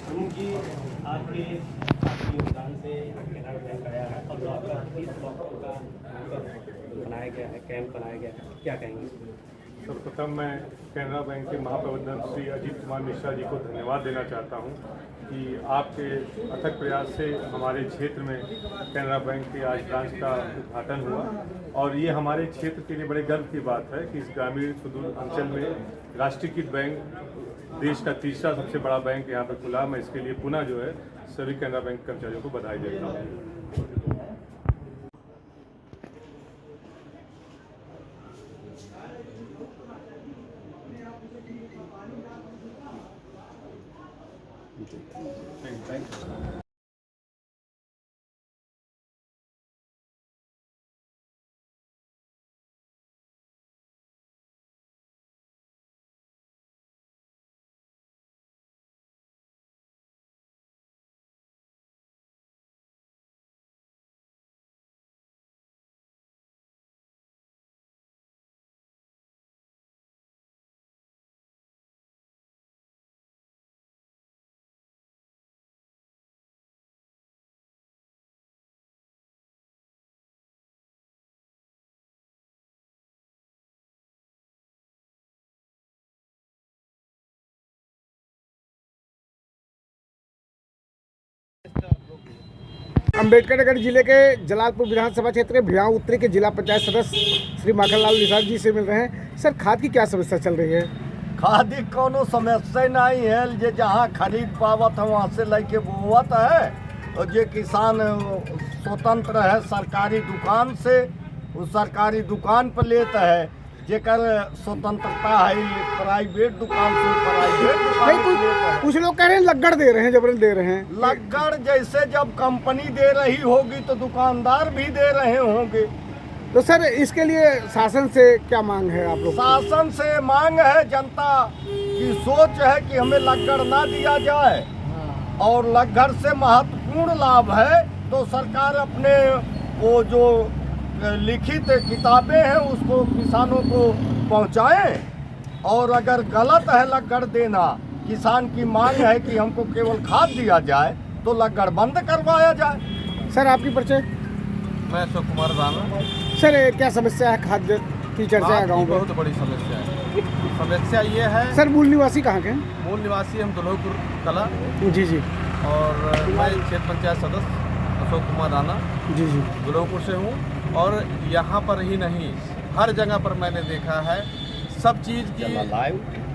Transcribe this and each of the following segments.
प्रमुख जी, आपके योगदान से केनरा बैंक आया है और ब्लॉक का 30 ब्लॉकों का बनाया गया है, कैंप बनाया गया है, क्या कहेंगे? सर्वप्रथम मैं कैनरा बैंक के महाप्रबंधक श्री अजीत कुमार मिश्रा जी को धन्यवाद देना चाहता हूं कि आपके अथक प्रयास से हमारे क्षेत्र में कैनरा बैंक के आज ब्रांच का उद्घाटन हुआ और ये हमारे क्षेत्र के लिए बड़े गर्व की बात है कि इस ग्रामीण सुदूर अंचल में राष्ट्रीयकृत बैंक, देश का तीसरा सबसे बड़ा बैंक यहाँ पर खुला। मैं इसके लिए पुनः जो है सभी कैनरा बैंक कर्मचारियों को बधाई देता हूँ। अम्बेडकर नगर जिले के जलालपुर विधानसभा क्षेत्र के भिड़ाव उत्तरी के जिला पंचायत सदस्य श्री माखनलाल निषाद जी से मिल रहे हैं। सर, खाद की क्या समस्या चल रही है? खाद की कोनो समस्या नहीं है, जे जहाँ खरीद पावत है वहाँ से लेके बोवत है और जे किसान स्वतंत्र है सरकारी दुकान से, उस सरकारी दुकान पर लेता है। जेकर स्वतंत्रता है प्राइवेट दुकान से प्राइवेट दुकान से लेता है। कुछ लोग कह रहे हैं लग्गड़ दे रहे हैं, जबरन दे रहे हैं। लग्गड़ जैसे जब कंपनी दे रही होगी तो दुकानदार भी दे रहे होंगे। तो सर, इसके लिए शासन से क्या मांग है आप लोग? शासन से मांग है, जनता की सोच है कि हमें लग्गड़ ना दिया जाए और लग्गड़ से महत्वपूर्ण लाभ है तो सरकार अपने वो जो लिखित किताबें हैं उसको किसानों को पहुंचाएं और अगर गलत है लग्गड़ देना, किसान की मांग है कि हमको केवल खाद दिया जाए तो लग्गड़ बंद करवाया जाए। सर, आपकी परिचय? मैं अशोक कुमार राणा। सर, क्या समस्या है खाद की चर्चा है गाँव में? बहुत बड़ी समस्या है। समस्या ये है। सर, मूल निवासी कहाँ के हैं? मूल निवासी हम दुल्होपुर कला। जी जी। और मैं क्षेत्र पंचायत सदस्य अशोक कुमार राणा जी जी दुल्होपुर से हूँ। और यहाँ पर ही नहीं, हर जगह पर मैंने देखा है सब चीज़ की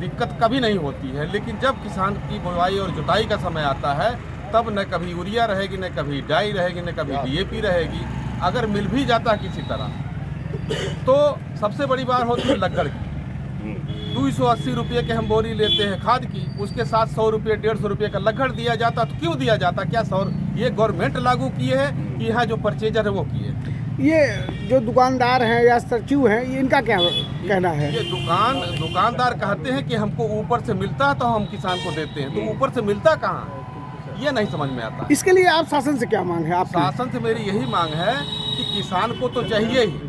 दिक्कत कभी नहीं होती है, लेकिन जब किसान की बुवाई और जुताई का समय आता है तब न कभी यूरिया रहेगी, न कभी डाई रहेगी, न कभी डीएपी रहेगी। अगर मिल भी जाता है किसी तरह तो सबसे बड़ी बात होती है लग्गड़ की। 280 रुपये के हम बोरी लेते हैं खाद की, उसके साथ 100 रुपये 150 रुपये का लग्गड़ दिया जाता। तो क्यों दिया जाता? क्या ये गवर्नमेंट लागू किए है कि यहाँ जो परचेजर है वो किए? ये जो दुकानदार हैं या सचिव हैं, ये इनका क्या कहना है? ये दुकानदार कहते हैं कि हमको ऊपर से मिलता है तो हम किसान को देते हैं, तो ऊपर से मिलता कहाँ? ये नहीं समझ में आता। इसके लिए आप शासन से क्या मांग है? आप शासन से मेरी यही मांग है कि किसान को तो चाहिए ही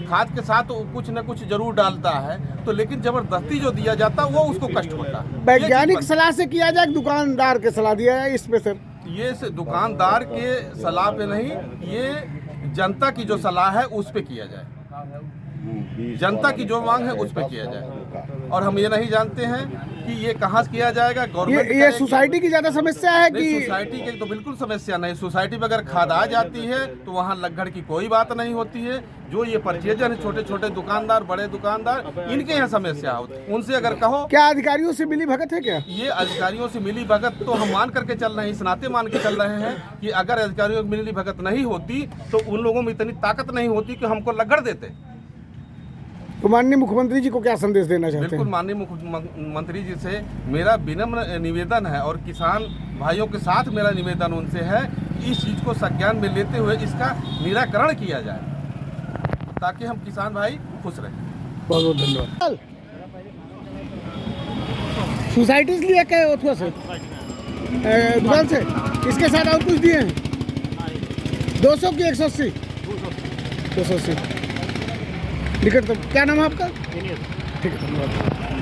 खाद के साथ तो कुछ न कुछ जरूर डालता है, तो लेकिन जबरदस्ती जो दिया जाता है वो उसको कष्ट होता है। वैज्ञानिक सलाह से किया जाए, दुकानदार के सलाह दिया जाए इस पे? सर, ये से दुकानदार के सलाह पे नहीं, ये जनता की जो सलाह है उस पे किया जाए। जनता की जो मांग है उस पे किया जाए। और हम ये नहीं जानते हैं कि ये कहाँ से किया जाएगा। गवर्नमेंट ये सोसाइटी की ज्यादा समस्या है कि? सोसाइटी की तो बिल्कुल समस्या नहीं। सोसाइटी में अगर खाद आ जाती है तो वहाँ लग्गड़ की कोई बात नहीं होती है। जो ये परचेजर है, छोटे छोटे दुकानदार, बड़े दुकानदार, इनके यहाँ समस्या होती है। उनसे अगर कहो। क्या अधिकारियों से मिली भगत है क्या? ये अधिकारियों से मिली भगत तो हम मान करके चल रहे हैं, इस नाते मान के चल रहे हैं कि अगर अधिकारियों की मिली भगत नहीं होती तो उन लोगों में इतनी ताकत नहीं होती कि हमको लग्गड़ देते। तो माननीय मुख्यमंत्री जी को क्या संदेश देना चाहते हैं? बिल्कुल, माननीय मुख्यमंत्री जी से मेरा विनम्र निवेदन है और किसान भाइयों के साथ मेरा निवेदन उनसे है कि इस चीज़ को संज्ञान में लेते हुए इसका निराकरण किया जाए ताकि हम किसान भाई खुश रहें। बहुत बहुत धन्यवाद। सोसाइटी से लिया क्या ओथुआ से दुकान से? इसके साथ और कुछ दिए हैं? 200 की 180? 280 निकट। तो क्या नाम है आपका? ठीक है, धन्यवाद।